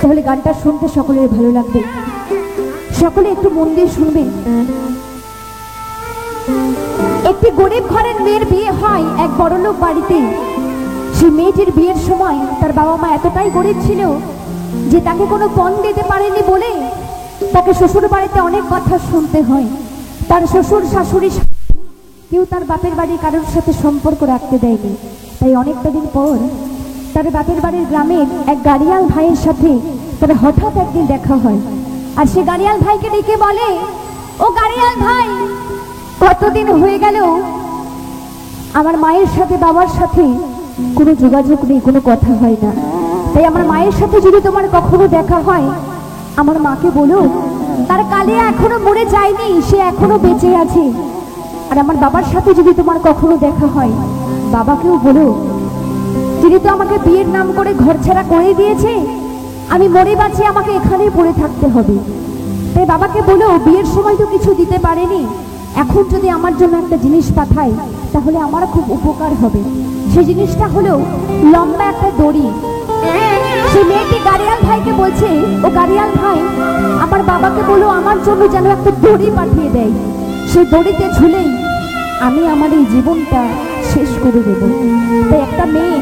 তাহলে গানটা শুনতে সকলের ভালো লাগবে। সকলে একটু মন দিয়ে শুনবেন। একটি গরিব ঘরের মেয়ের বিয়ে হয় এক বড়লোক বাড়িতে। সেই মেয়েটির বিয়ের সময় তার বাবা মা এতটাই গরিব ছিল যে তাকে কোনো পণ দিতে পারেনি বলে তাকে শ্বশুর বাড়িতে অনেক কথা শুনতে হয়। তার শ্বশুর শাশুড়ি কেউ তার বাপের বাড়ির কারোর সাথে সম্পর্ক রাখতে দেয়নি। তাই অনেকটা দিন পর তার বাপের বাড়ির গ্রামের এক গাড়িয়াল ভাইয়ের সাথে তার হঠাৎ একদিন দেখা হয়। আর সে গাড়িয়াল ভাইকে ডেকে বলে, ও গাড়িয়াল ভাই, কতদিন হয়ে গেল আমার মায়ের সাথে বাবার সাথে কোনো যোগাযোগ নেই, কোনো কথা হয় না। তাই আমার মায়ের সাথে যদি তোমার কখনো দেখা হয়, আমার মাকে বলো তার কালিয়া এখনো মরে যায়নি, সে এখনো বেঁচে আছে। আর আমার বাবার সাথে যদি তোমার কখনো দেখা হয়, বাবাকেও বলো তিনি তো আমাকে বিয়ের নাম করে ঘর ছাড়া করে দিয়েছে, আমি মরে বাঁচি আমাকে এখানেই পড়ে থাকতে হবে। তাই বাবাকে বলো বিয়ের সময় তো কিছু দিতে পারেনি, এখন যদি আমার জন্য একটা জিনিস পাঠায় তাহলে আমার খুব উপকার হবে। সেই জিনিসটা হলো লম্বা একটা দড়ি। সেই মেয়েটি গাড়িয়াল ভাইকে বলছে, ও গাড়িয়াল ভাই, আমার বাবাকে বলো আমার জন্য যেন একটা দড়ি পাঠিয়ে দেয়, সেই দড়িতে ঝুলেই আমি আমার এই জীবনটা শেষ করে দেব। তাই একটা মেয়ে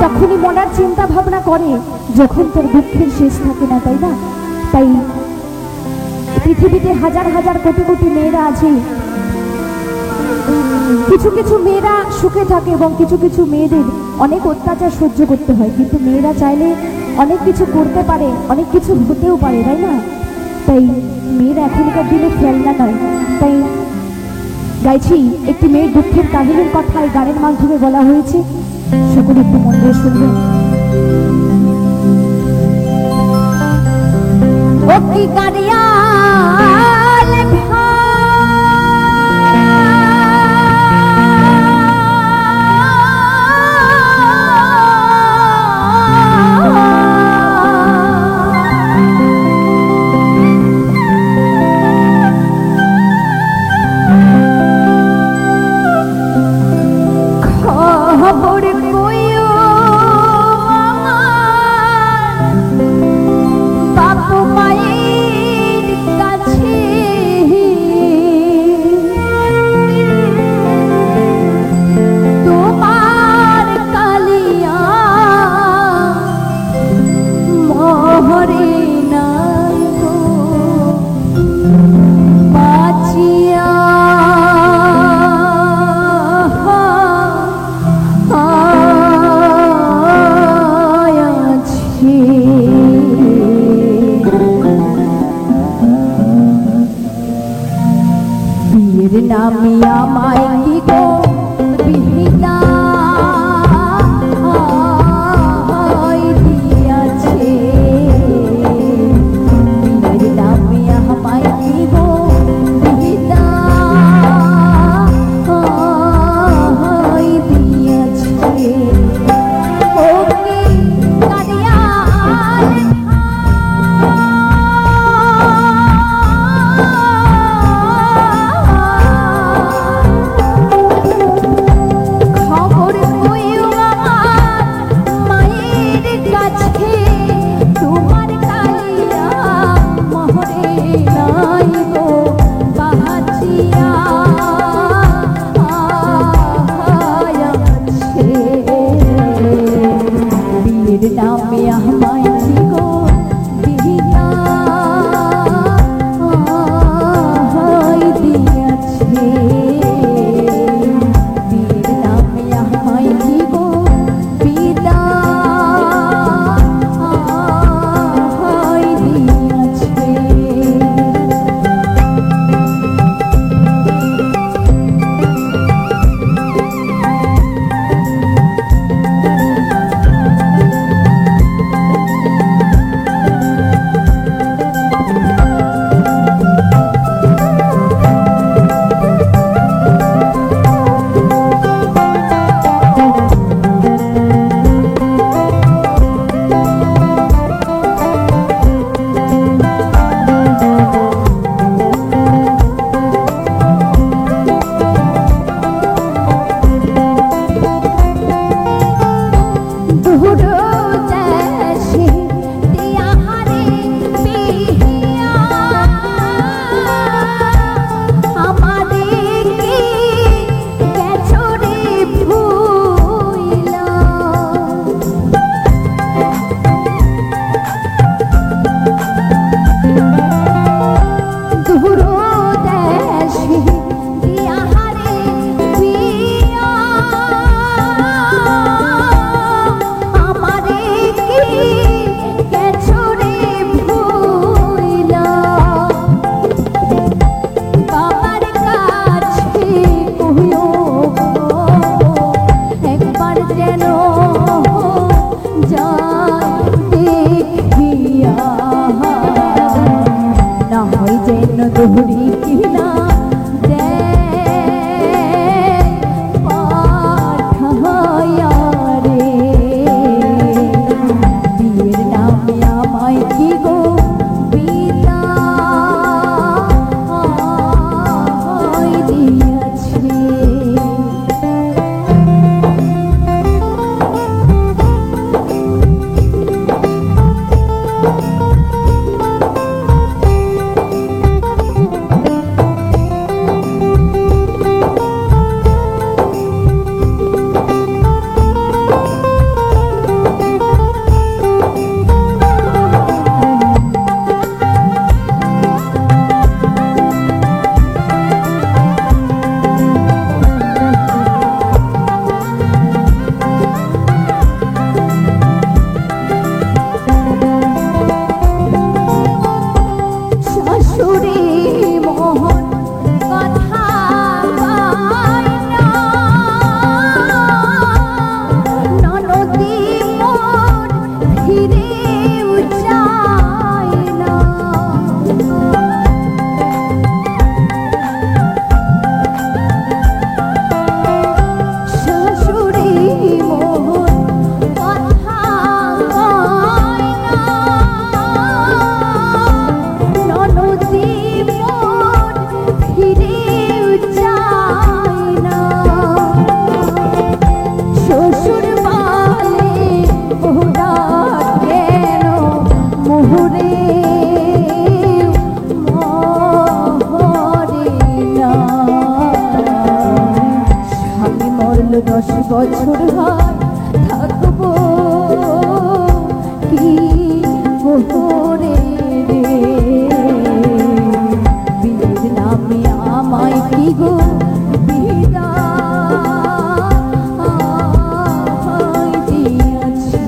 তখনই মনার চিন্তা ভাবনা করে যখন তার দুঃখের শেষ থাকে না, তাই না? তাই পৃথিবীতে হাজার হাজার কোটি কোটি মেয়েরা আছে। কিছু কিছু মেয়েরা সুখে থাকে এবং কিছু কিছু মেয়েদের অনেক অত্যাচার সহ্য করতে হয়, কিন্তু মেয়েরা চাইলে অনেক কিছু করতে পারে, অনেক কিছু হতেও পারে, তাই না? তাই মেয়েরা এখনকার দিনে খেলনা নয়। তাই গাইছি একটি মেয়ের দুঃখের কাহিনীর কথা এই গানের মাধ্যমে বলা হয়েছে, সকলে একটু মন দিয়ে শুনবেন। ও কি গাড়িয়াল ভাই, খবর কইও বাপ মায়ের কাছে, তোমার কালিয়া মরে নাই গো বাঁচিয়া। নামি আমায় কি গো বিহিতা দিয়াছে, স্বর্ণ দহরি কিনা পাঠাইয়া রে, বিয়ের নামে আমায় কি গো বিদায় দিয়াছে। দশ বছর হয় থাকবো কি করে রে, বিয়ের নামে আমায় কি গো বিদায় দিয়াছে।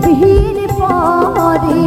বিয়ের পরে